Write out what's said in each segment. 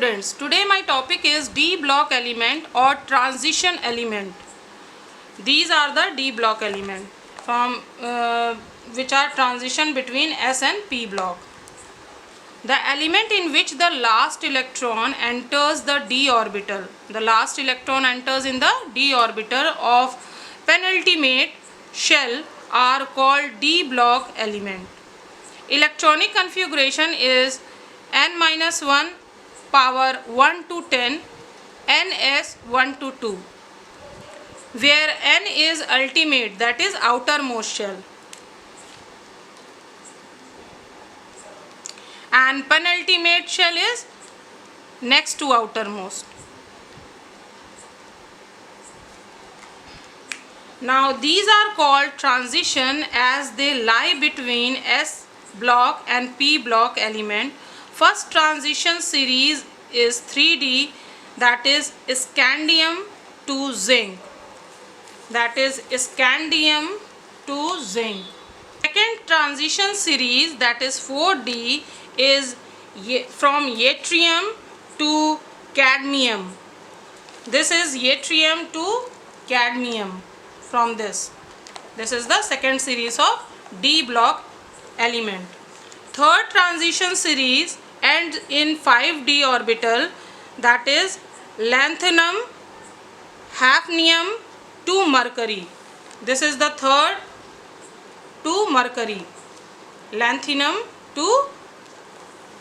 students, today my topic is d block element or transition element. These are the d block element from which are transition between s and p block. The element in which the last electron enters the d orbital. The last electron enters in the d orbital of penultimate shell are called d block element. Electronic configuration is n-1 power 1 to 10, ns 1 to 2, where n is ultimate, that is outermost shell, and penultimate shell is next to outermost. Now these are called transition as they lie between S block and P block element. First transition series is 3D, that is scandium to zinc. That is scandium to zinc. Second transition series, that is 4D, is from yttrium to cadmium. This is yttrium to cadmium. From this is the second series of d block element. Third transition series ends in 5d orbital, that is lanthanum hafnium to mercury. This is the third to mercury, lanthanum to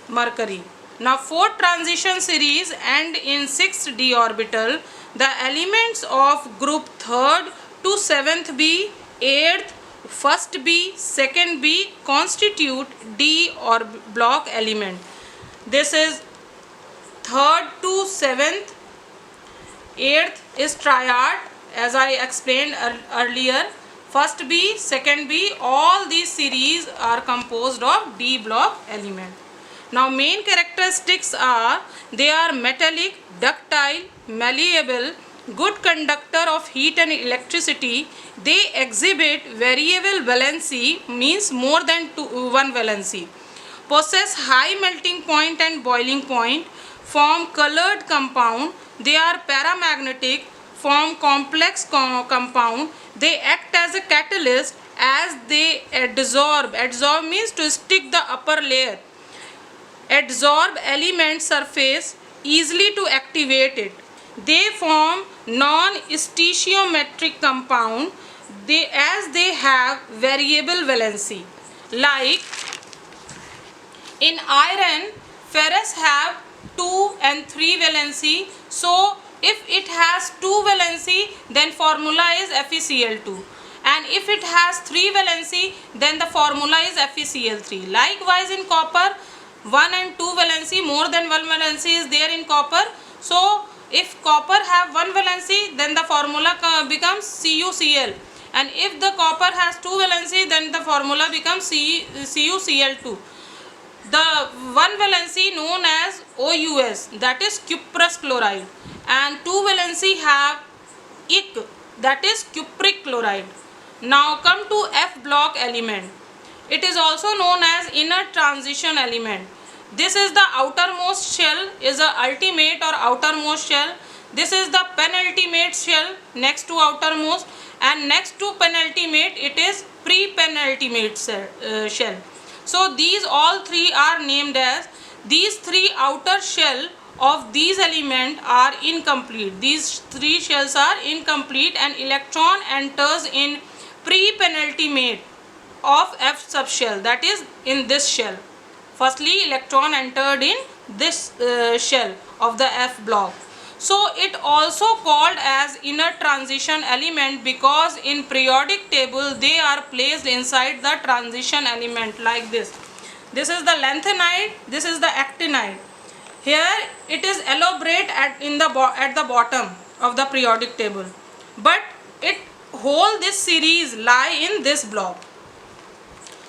mercury. Now fourth transition series end in 6d orbital. The elements of group 3rd to 7th B, 8th, 1st B, 2nd B constitute D or block element. This is 3rd to 7th, 8th is triad as I explained earlier, 1st B, 2nd B, all these series are composed of D block element. Now main characteristics are they are metallic, ductile, malleable, good conductor of heat and electricity. They exhibit variable valency, means more than one valency, possess high melting point and boiling point, form colored compound. They are paramagnetic, form complex compound. They act as a catalyst as they adsorb means to stick the upper layer, adsorb element surface easily to activate it. They form non-stoichiometric compound as they have variable valency. Like in iron, ferrous have 2 and 3 valency. So if it has 2 valency, then formula is FeCl2. And if it has 3 valency, then the formula is FeCl3. Likewise in copper, 1 and 2 valency, more than 1 valency is there in copper. So if copper have 1 valency, then the formula becomes CuCl, and if the copper has 2 valency, then the formula becomes CuCl2. The 1 valency known as OUS, that is cuprous chloride, and 2 valency have IC, that is cupric chloride. Now come to F block element. It is also known as inner transition element. This is the outermost shell, is a ultimate or outermost shell. This is the penultimate shell next to outermost, and next to penultimate it is pre-penultimate shell. So these all three are named as, these three outer shell of these element are incomplete. These three shells are incomplete and electron enters in pre-penultimate of F subshell, that is in this shell. Firstly, electron entered in this shell of the F block. So it also called as inner transition element because in periodic table they are placed inside the transition element like this. This is the lanthanide, this is the actinide. Here it is elaborate at the bottom of the periodic table, but whole this series lie in this block.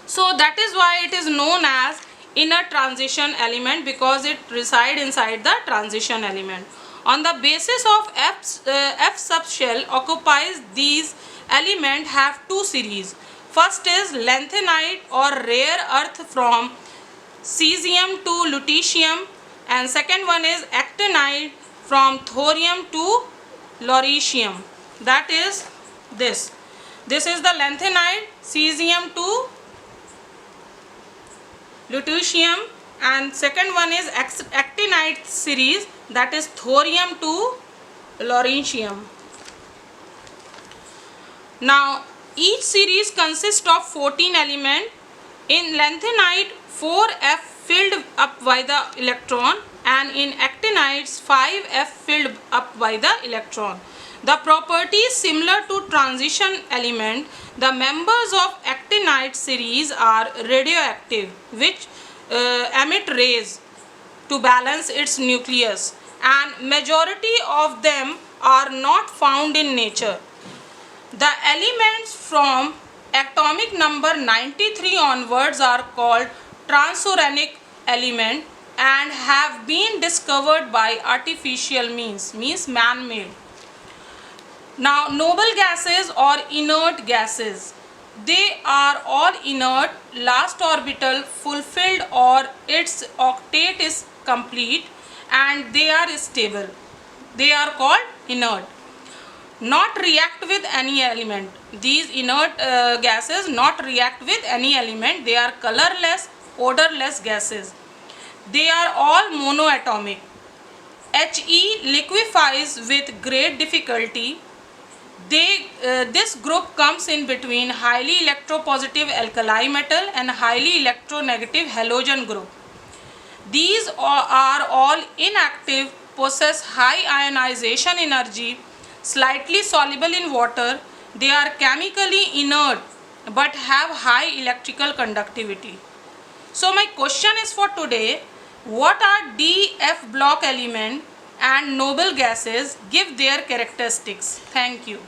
So that is why it is known as inner transition element, because it resides inside the transition element. On the basis of F subshell occupies these elements have 2 series. First is lanthanide or rare earth from cesium to lutetium. and second one is actinide from thorium to lutetium. That is this. This is the lanthanide, cesium to lutetium, and second one is actinide series, that is thorium to lutetium. Now each series consists of 14 elements. In lanthanide 4f filled up by the electron, and in actinides 5f filled up by the electron. The property is similar to transition element. The members of actinide series are radioactive, which emit rays to balance its nucleus, and majority of them are not found in nature. The elements from atomic number 93 onwards are called transuranic element and have been discovered by artificial means man-made. Now noble gases or inert gases, they are all inert, last orbital fulfilled or its octet is complete, and they are stable. They are called inert. Not react with any element. These inert gases not react with any element. They are colorless, odorless gases. They are all monoatomic. He liquefies with great difficulty. This group comes in between highly electropositive alkali metal and highly electronegative halogen group. These are all inactive, possess high ionization energy, slightly soluble in water. They are chemically inert but have high electrical conductivity. So my question is for today, what are DF block element and noble gases? Give their characteristics. Thank you.